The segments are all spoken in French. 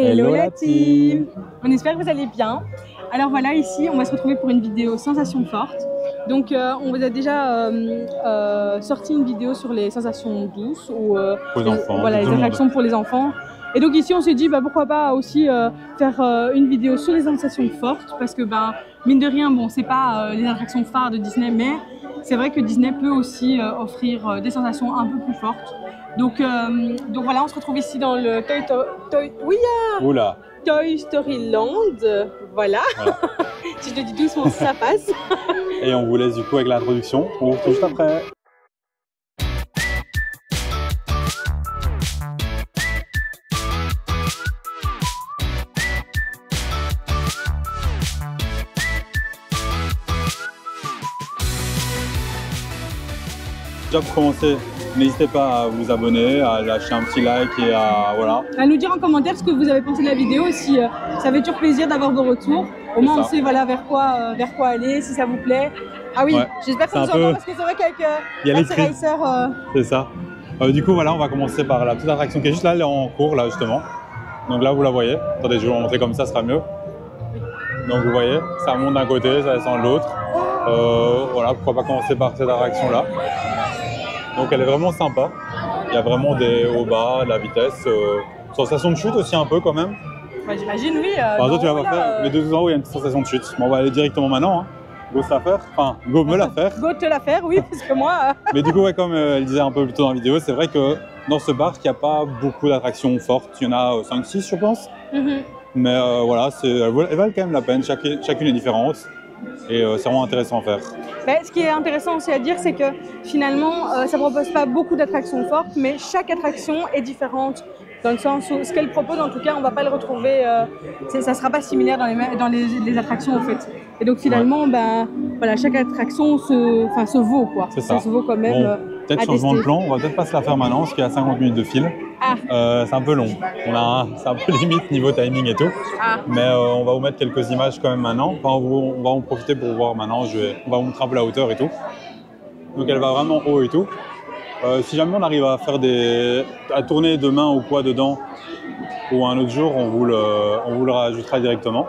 Hello la team. On espère que vous allez bien. Alors voilà, ici on va se retrouver pour une vidéo sensations fortes. Donc on vous a déjà sorti une vidéo sur les sensations douces ou pour les enfants, voilà, les attractions pour les enfants. Et donc ici on s'est dit pourquoi pas aussi faire une vidéo sur les sensations fortes, parce que mine de rien, bon, c'est pas les attractions phares de Disney, mais c'est vrai que Disney peut aussi offrir des sensations un peu plus fortes. Donc voilà, on se retrouve ici dans le Toy Story Land. Voilà. Si je le dis doucement, ça passe. Et on vous laisse du coup avec l'introduction. On vous retrouve juste après. Déjà pour commencer, n'hésitez pas à vous abonner, à lâcher un petit like et à nous dire en commentaire ce que vous avez pensé de la vidéo, si ça fait toujours plaisir d'avoir vos retours. Au moins on sait vers quoi aller, si ça vous plaît. Ah oui, j'espère que ça vous entend parce que c'est vrai qu'avec Racer Racer... C'est ça. Du coup voilà, on va commencer par la petite attraction qui est juste là, elle est en cours là justement. Donc là vous la voyez. Attendez, je vais vous montrer comme ça sera mieux. Donc vous voyez, ça monte d'un côté, ça descend de l'autre. Voilà, pourquoi pas commencer par cette attraction là. Donc elle est vraiment sympa, il y a vraiment des hauts bas, de la vitesse, sensation de chute aussi un peu quand même. J'imagine, oui. Toi tu vas pas faire, mais de tout en haut il y a une sensation de chute. Bon, on va aller directement maintenant, hein. Go se la faire, enfin go me la faire. Go te la faire, oui, parce que moi... Mais du coup, comme elle disait un peu plus tôt dans la vidéo, c'est vrai que dans ce parc il n'y a pas beaucoup d'attractions fortes, il y en a 5-6 je pense. Mais voilà, elles valent quand même la peine, chacune est différente. Et c'est vraiment intéressant à faire. Ce qui est intéressant aussi à dire, c'est que finalement, ça ne propose pas beaucoup d'attractions fortes, mais chaque attraction est différente. Dans le sens où ce qu'elle propose, en tout cas, on ne va pas le retrouver, ça ne sera pas similaire dans les attractions en fait. Et donc finalement, voilà, chaque attraction se vaut, quoi. Ça se vaut quand même. Bon, peut-être changement de plan, on va peut-être pas se la faire maintenant, parce qu'il y a 50 minutes de fil. C'est un peu long, c'est un peu limite niveau timing et tout. Mais on va vous mettre quelques images quand même maintenant. Enfin, on va en profiter pour voir maintenant, on va vous montrer un peu la hauteur et tout. Donc elle va vraiment haut et tout. Si jamais on arrive à tourner demain ou quoi dedans, ou un autre jour, on vous le rajoutera directement.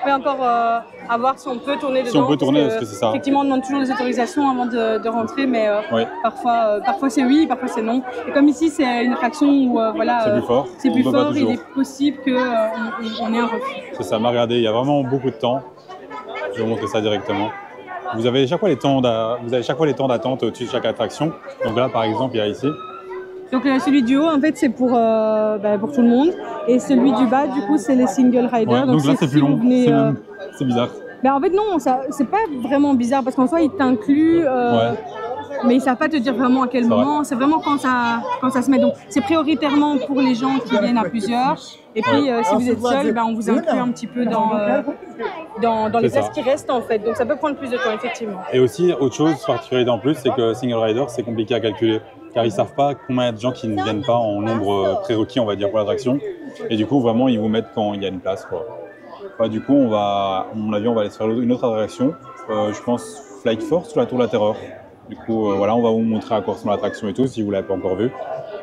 On peut encore à voir si on peut tourner dedans. Si on peut tourner, parce que c'est ça. Effectivement, on demande toujours les autorisations avant de rentrer, mais parfois c'est oui, parfois c'est non. Et comme ici, c'est une attraction où c'est plus fort. C'est plus fort, il est possible qu'on ait un refus. C'est ça, mais regardez, il y a vraiment beaucoup de temps. Je vais vous montrer ça directement. Vous avez chaque fois les temps d'attente au-dessus de chaque attraction. Donc là, par exemple, il y a ici. Donc celui du haut, en fait, c'est pour tout le monde. Et celui du bas, du coup, c'est les single riders. Donc là, c'est plus long. C'est bizarre. En fait, non, c'est pas vraiment bizarre parce qu'en soi, ils t'incluent. Mais ils ne savent pas te dire vraiment à quel moment. C'est vraiment quand ça se met. Donc, c'est prioritairement pour les gens qui viennent à plusieurs. Et puis, si vous êtes seul, on vous inclut un petit peu dans les places qui restent, en fait. Donc, ça peut prendre plus de temps, effectivement. Et aussi, autre chose particulière en plus, c'est que single rider, c'est compliqué à calculer. Car ils ne savent pas combien il y a de gens qui ne viennent pas en nombre prérequis, on va dire, pour l'attraction. Et du coup, vraiment, ils vous mettent quand il y a une place, quoi. Du coup, à mon avis, on va aller se faire une autre attraction. Je pense Flight Force ou la Tour de la Terreur. Du coup, voilà, on va vous montrer à quoi ressemble l'attraction et tout, si vous ne l'avez pas encore vu.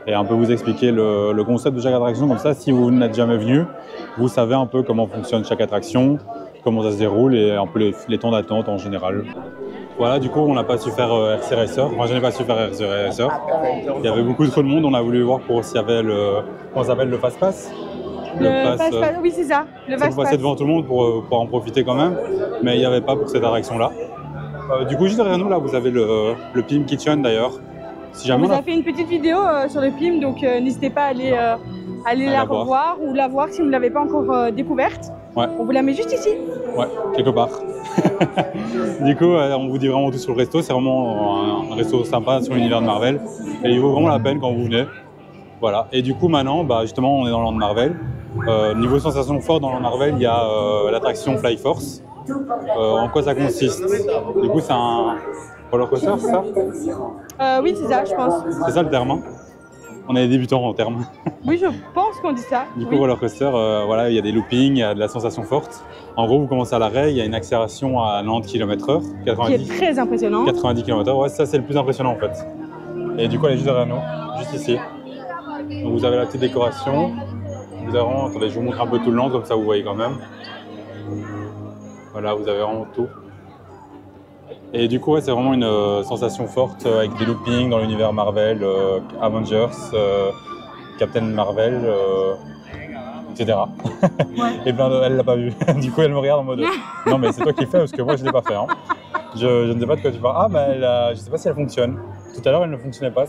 Et un peu vous expliquer le concept de chaque attraction. Comme ça, si vous n'êtes jamais venu, vous savez un peu comment fonctionne chaque attraction, comment ça se déroule et un peu les temps d'attente en général. Voilà, du coup, on n'a pas su faire RC Racer. Moi, je n'ai pas su faire RC Racer. Il y avait beaucoup trop de monde. On a voulu voir pour s'il y avait comment ça s'appelle, le Fast Pass. Le Fast Pass, oui, c'est ça. Le Fast Pass. Pour passer devant tout le monde pour en profiter quand même. Mais il n'y avait pas pour cette attraction-là. Du coup, juste derrière nous, là, vous avez le Pim Kitchen d'ailleurs. Si jamais on vous a fait une petite vidéo sur le Pim, donc n'hésitez pas à aller la revoir ou la voir si vous ne l'avez pas encore découverte. On vous la met juste ici. Ouais, quelque part. Du coup, on vous dit vraiment tout sur le resto. C'est vraiment un resto sympa sur l'univers de Marvel. Et il vaut vraiment la peine quand vous venez. Voilà. Et du coup, maintenant, justement, on est dans le Land Marvel. Niveau sensation forte dans le Land Marvel, il y a l'attraction Fly Force. En quoi ça consiste? Du coup, c'est un roller coaster, c'est ça? Oui, c'est ça, je pense. C'est ça le terme, hein? On est des débutants en termes. Oui, je pense qu'on dit ça. Du coup, roller coaster, voilà, il y a des loopings, il y a de la sensation forte. En gros, vous commencez à l'arrêt, il y a une accélération à 90 km/h. Qui est très impressionnant. 90 km/h, ouais, ça c'est le plus impressionnant en fait. Et du coup, elle est juste derrière nous, juste ici. Donc vous avez la petite décoration. Vous avez vraiment, attendez, je vous montre un peu tout le long, comme ça vous voyez quand même. Voilà, vous avez vraiment tout. Et du coup, ouais, c'est vraiment une sensation forte avec des loopings dans l'univers Marvel, Avengers, Captain Marvel, etc. Ouais. Et plein de... Elle l'a pas vu. Du coup, elle me regarde en mode non, mais c'est toi qui le fais parce que moi, je l'ai pas fait. Hein. Je ne sais pas de quoi tu parles. Ah, bah, je sais pas si elle fonctionne. Tout à l'heure, elle ne fonctionnait pas.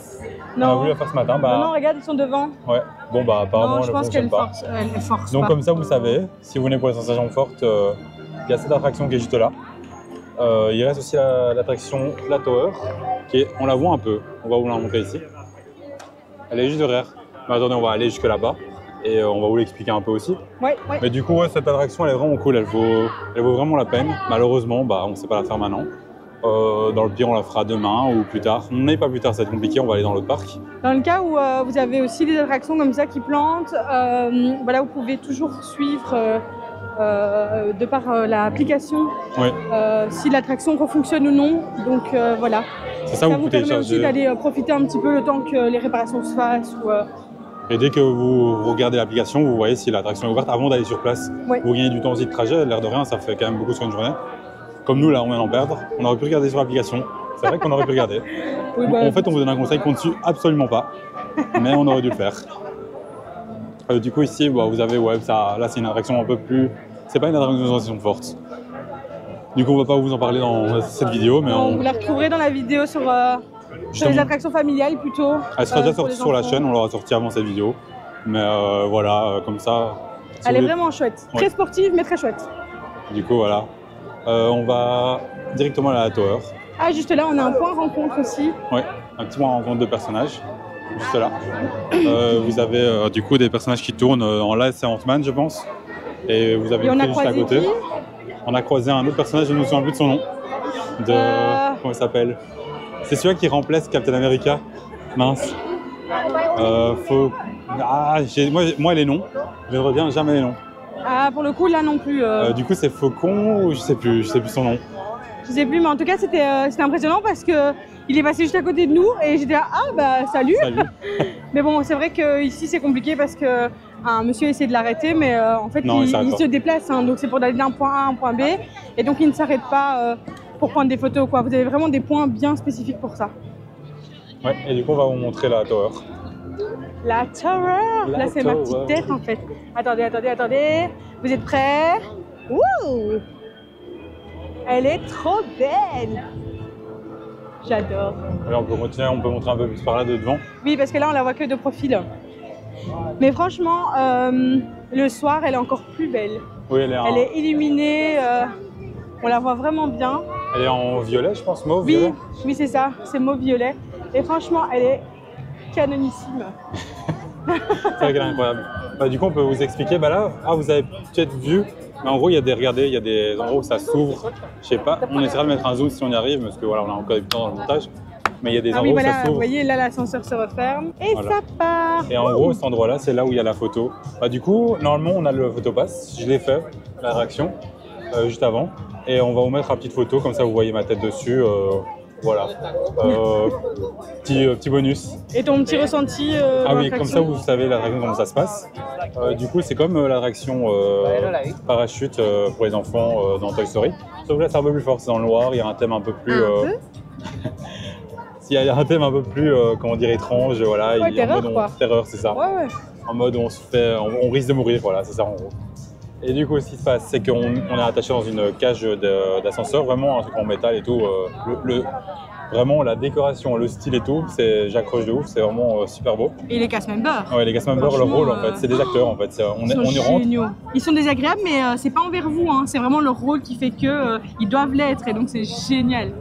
Non. On a voulu la faire ce matin. Bah... Non, regarde, ils sont devant. Ouais. Bon, bah, apparemment, non, elle ne fonctionne pas. Elle force Donc, pas. comme ça, vous savez, si vous venez pour les sensations fortes, il y a cette attraction qui est juste là. Il reste aussi l'attraction La Tower, qui est, on la voit un peu. On va vous la montrer ici. Elle est juste derrière. Mais attendez, on va aller jusque là-bas. Et on va vous l'expliquer un peu aussi. Ouais. Mais du coup, ouais, cette attraction, elle est vraiment cool. Elle vaut vraiment la peine. Malheureusement, bah, on ne sait pas la faire maintenant. Dans le pire, on la fera demain ou plus tard. On n'est pas plus tard, ça va être compliqué. On va aller dans l'autre parc. Dans le cas où vous avez aussi des attractions comme ça qui plantent, voilà, vous pouvez toujours suivre de par l'application Ouais. si l'attraction refonctionne ou non. Donc voilà. C'est Ça vous vous permet aussi d'aller profiter un petit peu le temps que les réparations se fassent. Et dès que vous regardez l'application, vous voyez si l'attraction est ouverte avant d'aller sur place. Ouais. Vous gagnez du temps aussi de trajet, l'air de rien, ça fait quand même beaucoup sur une journée. Comme nous, là, on vient d'en perdre. On aurait pu regarder sur l'application. C'est vrai qu'on aurait pu regarder. Oui, bah, En fait, on vous donne un conseil qu'on ne suit absolument pas, mais on aurait dû le faire. Du coup, ici, bah, vous avez, ouais, ça, là, c'est une attraction un peu plus... C'est pas une attraction de sensation forte. Du coup, on va pas vous en parler dans cette vidéo, mais vous la retrouverez dans la vidéo sur les attractions familiales plutôt. Elle sera déjà pour sortie les sur la enfants. chaîne, on l'aura sortie avant cette vidéo. Mais voilà, comme ça... si Elle est vous voulez- vraiment chouette. Ouais. Très sportive, mais très chouette. Du coup, voilà. On va directement à la Tower. Ah, juste là, on a un point rencontre aussi. Ouais, un petit point rencontre de personnages. Juste là. Vous avez du coup des personnages qui tournent en live, c'est Ant-Man, je pense. Et vous avez Et on une a fille juste à croisé côté. qui On a croisé un autre personnage, je ne me souviens plus de son nom. Comment il s'appelle? C'est celui qui remplace Captain America. Mince. Moi, les noms, je ne reviens jamais les noms. Ah, pour le coup, là non plus. Du coup, c'est Faucon ou je sais plus son nom. Je sais plus, mais en tout cas, c'était impressionnant parce que il est passé juste à côté de nous et j'étais là, ah bah salut. Salut. Mais bon, c'est vrai qu'ici c'est compliqué parce que un monsieur essaie de l'arrêter, mais en fait Non, il il s'arrête pas. se déplace, hein, donc c'est pour aller d'un point A à un point B, et donc il ne s'arrête pas pour prendre des photos, quoi. Vous avez vraiment des points bien spécifiques pour ça. Ouais, et du coup, on va vous montrer la Tower. La Tower. La Là, c'est ma Tower. petite tête en fait. Attendez. Vous êtes prêts? Wouh! Elle est trop belle. J'adore. Alors, on peut continuer, on peut montrer un peu plus par là de devant. Oui, parce que là, on la voit que de profil. Mais franchement, le soir, elle est encore plus belle. Oui, Elle est illuminée, on la voit vraiment bien. Elle est en violet, je pense, mauve, Oui, violet. oui, c'est ça, c'est mauve violet. Et franchement, elle est canonissime. C'est vrai qu'elle est incroyable. Bah, du coup, on peut vous expliquer. Bah là, vous avez peut-être vu, mais en gros, il y a des endroits où ça s'ouvre. Je sais pas, on essaiera de mettre un zoom si on y arrive, parce que voilà, on a encore du temps dans le montage. Mais il y a des Ah endroits oui, où voilà, ça vous s'ouvre. voyez, là, l'ascenseur se referme et Voilà. ça part. Et en gros, cet endroit-là, c'est là où il y a la photo. Bah, du coup, normalement, on a le photopass. Je l'ai fait, la réaction, juste avant. Et on va vous mettre une petite photo, comme ça vous voyez ma tête dessus. Voilà. Petit bonus. Et ton petit ressenti Ah dans oui, comme ça l'attraction? vous savez l'attraction comment ça se passe. Du coup, c'est comme l'attraction parachute pour les enfants dans Toy Story. Sauf que là, c'est un peu plus fort, c'est dans le noir, il y a un thème un peu plus... Il y a un thème un peu plus, comment dire, étrange, voilà. Ouais, il y a terreur, en mode quoi. terreur, c'est ça. Ouais. En mode on risque de mourir, voilà, c'est ça en gros. Et du coup, ce qui se passe, c'est qu'on est attaché dans une cage d'ascenseur, vraiment un truc en métal et tout. Vraiment, la décoration, le style et tout, j'accroche de ouf, c'est vraiment super beau. Et les cast members. Ouais, les cast members, leur Franchement, rôle, en fait, c'est des acteurs, en fait. On y Ils sont rentre. géniaux. Ils sont désagréables, mais c'est pas envers vous, hein. C'est vraiment leur rôle qui fait que ils doivent l'être, et donc c'est génial.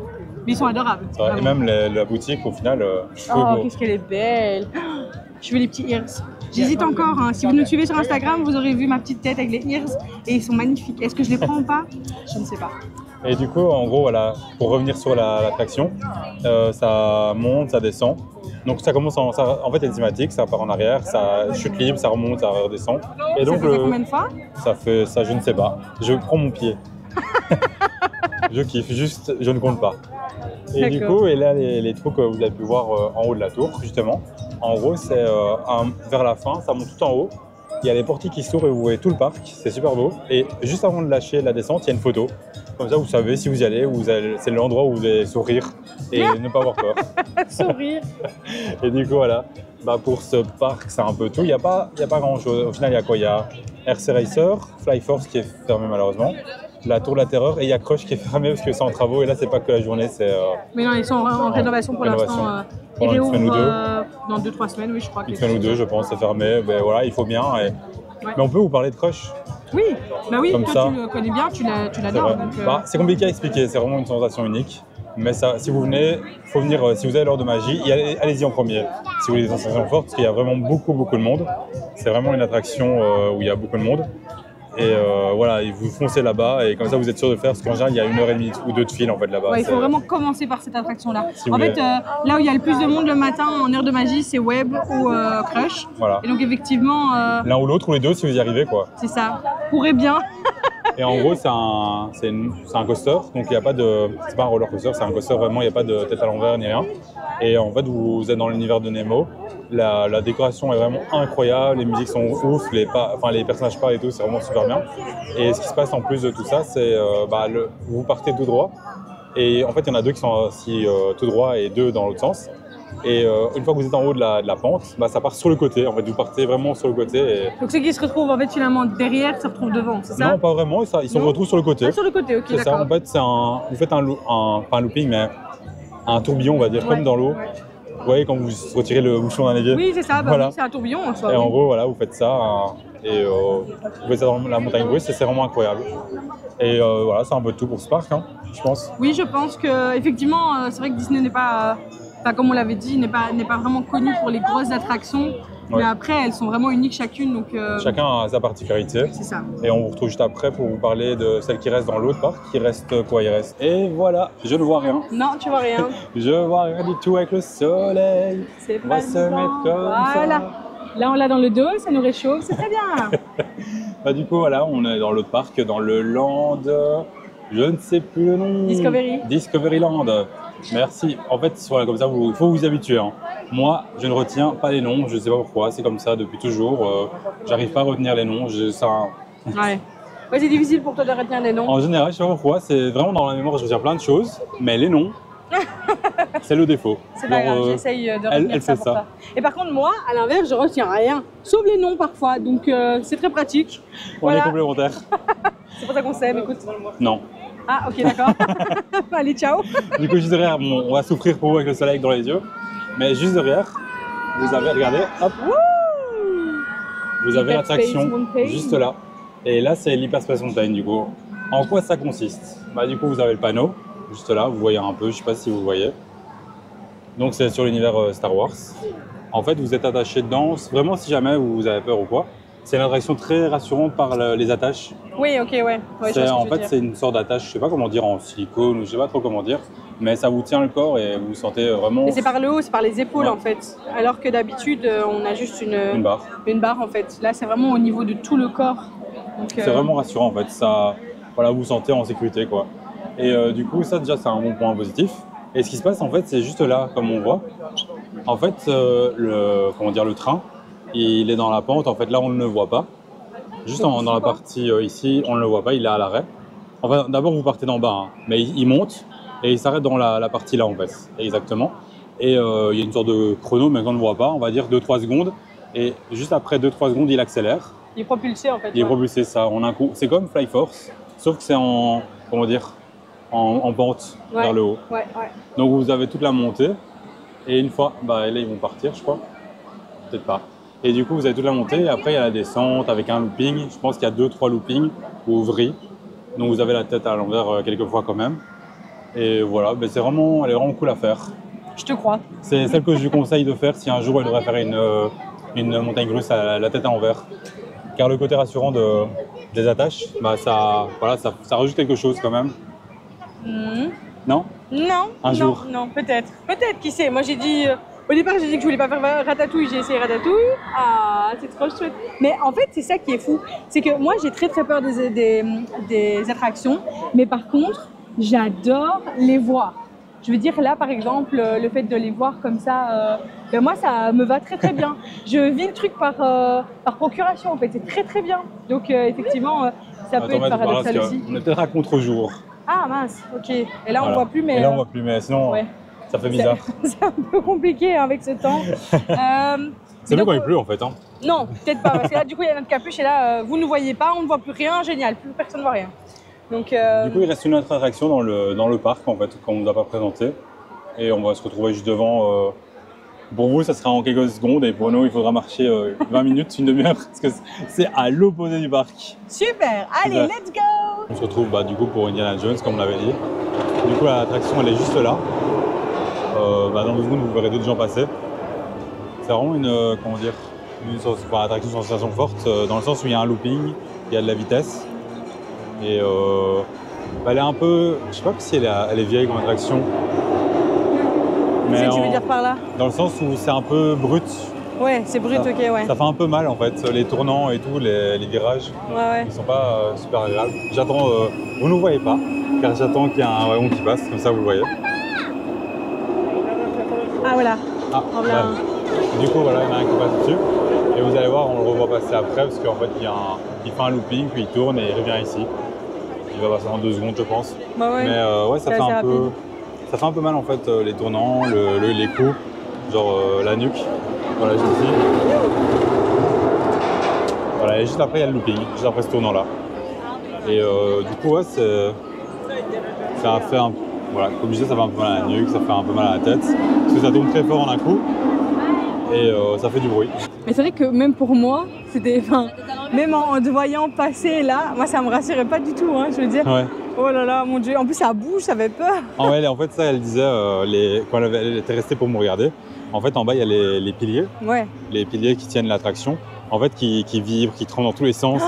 Mais ils sont adorables. C'est vrai. Et vraiment. même la boutique, au final, Oh, qu'est-ce qu'elle est belle. Je veux les petits ears. J'hésite encore, hein. Si vous nous suivez sur Instagram, vous aurez vu ma petite tête avec les ears et ils sont magnifiques. Est-ce que je les prends ou pas? Je ne sais pas. Et du coup, en gros, voilà, pour revenir sur l'attraction, ça monte, ça descend. Donc ça commence en fait, il y a des thématiques, ça part en arrière, ça chute libre, ça remonte, ça redescend. Et donc Ça fait combien de fois? ça fait ça, je ne sais pas. Je prends mon pied. Je kiffe, juste, je ne compte pas. Et du D'accord. coup, et là, les trucs que vous avez pu voir en haut de la tour, justement, en gros, c'est vers la fin, ça monte tout en haut. il y a les portiques qui s'ouvrent et vous voyez tout le parc, c'est super beau. Et juste avant de lâcher la descente, il y a une photo. Comme ça, vous savez si vous y allez, c'est l'endroit où vous allez sourire et ne pas avoir peur. Sourire. Et du coup, voilà, bah, pour ce parc, c'est un peu tout. Il n'y a pas grand-chose. Au final, il y a quoi? Il y a RC Racer, Flyforce qui est fermé malheureusement, la Tour de la Terreur et il y a Crush qui est fermé parce que c'est en travaux. Et là, c'est pas que la journée, c'est... Mais non, ils sont en rénovation pour l'instant. Ils réouvrent dans 2-3 semaines, oui, je crois. Une semaine ou deux, je pense, c'est fermé. Ben voilà, il faut bien. Ouais. Mais on peut vous parler de Crush? Oui, bah oui, comme toi ça, tu le connais bien, tu l'adores. C'est compliqué à expliquer, c'est vraiment une sensation unique. Mais ça, si vous venez, il faut venir, si vous avez l'heure de magie, allez-y en premier. Si vous voulez des sensations fortes, parce qu'il y a vraiment beaucoup de monde. C'est vraiment une attraction où il y a beaucoup de monde. Et voilà, vous foncez là-bas et comme ça vous êtes sûr de faire, parce qu'en général il y a 1h30 ou 2 de file en fait là-bas. Ouais, il faut vraiment commencer par cette attraction-là. En fait, là où il y a le plus de monde le matin en heure de magie, c'est Web ou Crush. Voilà. Et donc effectivement... l'un ou l'autre ou les deux si vous y arrivez quoi. C'est ça, pourrait bien. Et en gros c'est un coaster, donc il n'y a pas de... C'est pas un roller coaster, c'est un coaster vraiment, il n'y a pas de tête à l'envers ni rien. Et en fait vous êtes dans l'univers de Nemo. La décoration est vraiment incroyable, les musiques sont ouf, les personnages parlent et tout, c'est vraiment super bien. Et ce qui se passe en plus de tout ça, c'est vous partez tout droit. Et en fait, il y en a deux qui sont assis tout droit et deux dans l'autre sens. Et une fois que vous êtes en haut de la pente, ça part sur le côté. En fait, vous partez vraiment sur le côté. Et... Donc ceux qui se retrouvent en fait finalement derrière se retrouvent devant, c'est ça? Non, pas vraiment. Ils se retrouvent sur le côté. Ah, sur le côté, ok, d'accord. C'est ça. En fait, vous faites pas un looping, mais un tourbillon, on va dire, comme dans l'eau. Vous voyez quand vous retirez le bouchon d'un évier? Oui, c'est ça, voilà. Oui, c'est un tourbillon en soi. Et en gros, voilà, vous faites ça, et vous faites ça dans la montagne russe, et c'est vraiment incroyable. Et voilà, c'est un peu tout pour ce parc, hein, je pense. Oui, je pense qu'effectivement, c'est vrai que Disney n'est pas, comme on l'avait dit, n'est pas vraiment connu pour les grosses attractions. Ouais. Mais après, elles sont vraiment uniques chacune. Donc, chacun a sa particularité. C'est ça. Et on vous retrouve juste après pour vous parler de celle qui reste dans l'autre parc. Il reste quoi? Il reste. Et voilà, je ne vois rien. Non, tu vois rien. Je vois rien du tout avec le soleil. C'est on va se mettre comme voilà. ça. Là, on l'a dans le dos, ça nous réchauffe, c'est très bien. Bah, du coup, voilà, on est dans l'autre parc, dans le Land. Je ne sais plus le nom. Discoveryland. Merci. En fait, voilà, comme ça, il faut vous habituer. Hein. Moi, je ne retiens pas les noms. Je ne sais pas pourquoi. C'est comme ça depuis toujours. J'arrive pas à retenir les noms. Ouais, c'est difficile pour toi de retenir les noms. En général, je sais pas pourquoi. C'est vraiment dans la mémoire, je retiens plein de choses. Mais les noms, c'est le défaut. C'est pas grave, j'essaye de retenir elle fait ça. Et par contre, moi, à l'inverse, je retiens rien. Sauf les noms parfois. Donc, c'est très pratique. On est complémentaires. C'est pour ça qu'on s'aime, écoute. Non. Ah, ok, d'accord. Allez, ciao. Du coup, juste derrière, on va souffrir pour vous avec le soleil dans les yeux. Mais juste derrière, vous avez, regardez, hop. Vous avez l'attraction juste là. Et là, c'est l'Hyperspace Mountain, du coup. En quoi ça consiste? Bah, du coup, vous avez le panneau, juste là. Vous voyez un peu, je sais pas si vous voyez. Donc, c'est sur l'univers Star Wars. En fait, vous êtes attaché dedans. Vraiment, si jamais vous avez peur ou quoi. C'est une attraction très rassurante par les attaches. Oui, ok, ouais. En fait, c'est une sorte d'attache, je sais pas comment dire, en silicone ou je sais pas trop comment dire, mais ça vous tient le corps et vous sentez vraiment. Et c'est par le haut, c'est par les épaules en fait. Alors que d'habitude, on a juste une barre. Une barre en fait. Là, c'est vraiment au niveau de tout le corps. C'est vraiment rassurant en fait. Ça, voilà, vous vous sentez en sécurité quoi. Et du coup, ça déjà, c'est un bon point positif. Et ce qui se passe en fait, c'est juste là, comme on voit. En fait, le train. Il est dans la pente, en fait là on ne le voit pas. Juste dans la partie ici, on ne le voit pas, il est à l'arrêt. Enfin d'abord vous partez d'en bas, hein, mais il monte et il s'arrête dans la partie là en fait, exactement. Et il y a une sorte de chrono, mais qu'on ne voit pas, on va dire 2-3 secondes. Et juste après 2-3 secondes, il accélère. Il est propulsé en fait. Il est propulsé, ça, en un coup. C'est comme Flyforce, sauf que c'est en pente vers le haut. Ouais. Donc vous avez toute la montée, et une fois, là ils vont partir je crois, peut-être pas. Et du coup, vous avez toute la montée, et après, il y a la descente avec un looping. Je pense qu'il y a 2-3 loopings ou vrilles. Donc, vous avez la tête à l'envers quelques fois quand même. Et voilà, elle est vraiment cool à faire. Je te crois. C'est celle que je lui conseille de faire si un jour elle devrait faire une montagne russe à la tête à l'envers. Car le côté rassurant des attaches, ça rajoute quelque chose quand même. Non? Non. Un jour? Non, peut-être. Peut-être, qui sait. Moi, j'ai dit... Au départ, j'ai dit que je voulais pas faire Ratatouille, j'ai essayé Ratatouille. Ah, c'est trop chouette. Mais en fait, c'est ça qui est fou. C'est que moi, j'ai très peur des attractions. Mais par contre, j'adore les voir. je veux dire là par exemple, le fait de les voir comme ça, ben moi ça me va très bien. Je vis le truc par procuration en fait, c'est très bien. Donc effectivement, ça peut être paradoxal aussi. On est peut-être à contre-jour. Ah mince, ok. Et là on voit plus, mais. Et là on voit plus, mais sinon ça fait bizarre. C'est un peu compliqué avec ce temps. C'est mieux quand il pleut en fait. Hein. Non, peut-être pas, parce que là du coup il y a notre capuche et là vous ne voyez pas, on ne voit plus rien, génial, plus personne ne voit rien. Donc, du coup il reste une autre attraction dans le parc en fait, qu'on ne nous a pas présenté. Et on va se retrouver juste devant. Pour vous ça sera en quelques secondes et pour nous il faudra marcher 20 minutes, une demi-heure, parce que c'est à l'opposé du parc. Super, allez, let's go. On se retrouve du coup pour Indiana Jones comme on l'avait dit. Du coup l'attraction elle est juste là. Dans 2 secondes vous verrez d'autres gens passer. C'est vraiment une attraction sensation forte dans le sens où il y a un looping, il y a de la vitesse et elle est un peu, je sais pas si elle est vieille comme attraction. Qu'est-ce que tu veux dire par là? Dans le sens où c'est un peu brut. Ouais, c'est brut, ok, ouais. Ça fait un peu mal en fait, les tournants et tout, les virages, ils sont pas super agréables. J'attends, vous ne le voyez pas, car j'attends qu'il y ait un wagon qui passe, comme ça vous le voyez. Ah voilà. Du coup voilà, il y en a un qui passe dessus. Et vous allez voir, on le revoit passer après, parce qu'en fait il fait un looping, puis il tourne et il revient ici. Il va passer en 2 secondes je pense. Bah ouais. Mais ça fait un peu mal en fait, les tournants, les coups, genre la nuque. Voilà, juste ici. Voilà, et juste après il y a le looping, juste après ce tournant là. Et du coup ça a fait un peu. Voilà, comme je disais, ça fait un peu mal à la nuque, ça fait un peu mal à la tête, parce que ça tourne très fort en un coup et ça fait du bruit. Mais c'est vrai que même pour moi, même en te voyant passer là, moi ça me rassurait pas du tout, hein, je veux dire. Ouais. Oh là là, mon Dieu, en plus ça bouge, ça fait peur. En fait, ça, elle disait, quand elle était restée pour me regarder, en fait, en bas, il y a les piliers. Ouais. Les piliers qui tiennent l'attraction, en fait, qui vibrent, qui tremblent dans tous les sens.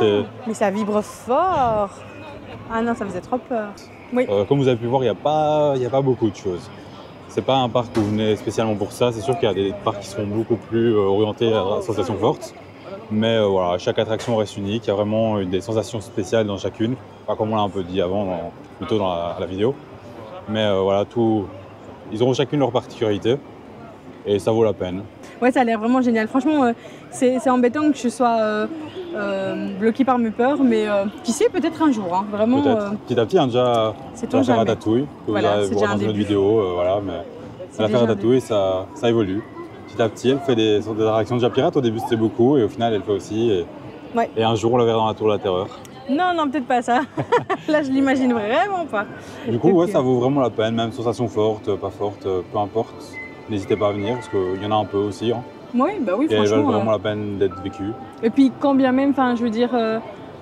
Mais ça vibre fort. Ah non, ça faisait trop peur. Oui. Comme vous avez pu voir, il n'y a pas beaucoup de choses. C'est pas un parc où vous venez spécialement pour ça. C'est sûr qu'il y a des parcs qui sont beaucoup plus orientés à la sensation forte. Mais voilà, chaque attraction reste unique. Il y a vraiment des sensations spéciales dans chacune. Pas comme on l'a un peu dit avant, plutôt dans la vidéo. Mais voilà, ils auront chacune leur particularité. Et ça vaut la peine. Ouais, ça a l'air vraiment génial. Franchement, c'est embêtant que je sois bloquée par mes peurs, mais qui sait, peut-être un jour. Hein, vraiment. Petit à petit, déjà l'affaire Ratatouille, que vous allez voir dans une autre vidéo. Voilà, mais l'affaire Ratatouille, ça évolue. Petit à petit, elle fait des attractions déjà pirates. Au début, c'était beaucoup, et au final, elle fait aussi. Et un jour, on la verra dans la Tour de la Terreur. Non, peut-être pas ça. Là, je l'imagine vraiment pas. Du coup, ouais, ça vaut vraiment la peine, même sensation forte, pas forte, peu importe. N'hésitez pas à venir, parce qu'il y en a un peu aussi. Hein. Oui, franchement. Et elles valent vraiment la peine d'être vécues. Et puis, quand bien même, je veux dire,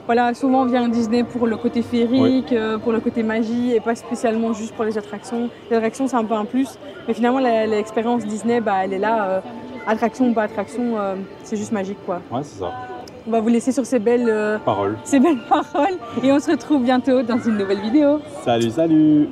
voilà, souvent on vient à Disney pour le côté féerique, pour le côté magie, et pas spécialement juste pour les attractions. Les attractions, c'est un peu un plus. Mais finalement, l'expérience Disney, elle est là. Attraction ou pas attraction, c'est juste magique, quoi. Ouais, c'est ça. On va vous laisser sur ces belles paroles. Et on se retrouve bientôt dans une nouvelle vidéo. Salut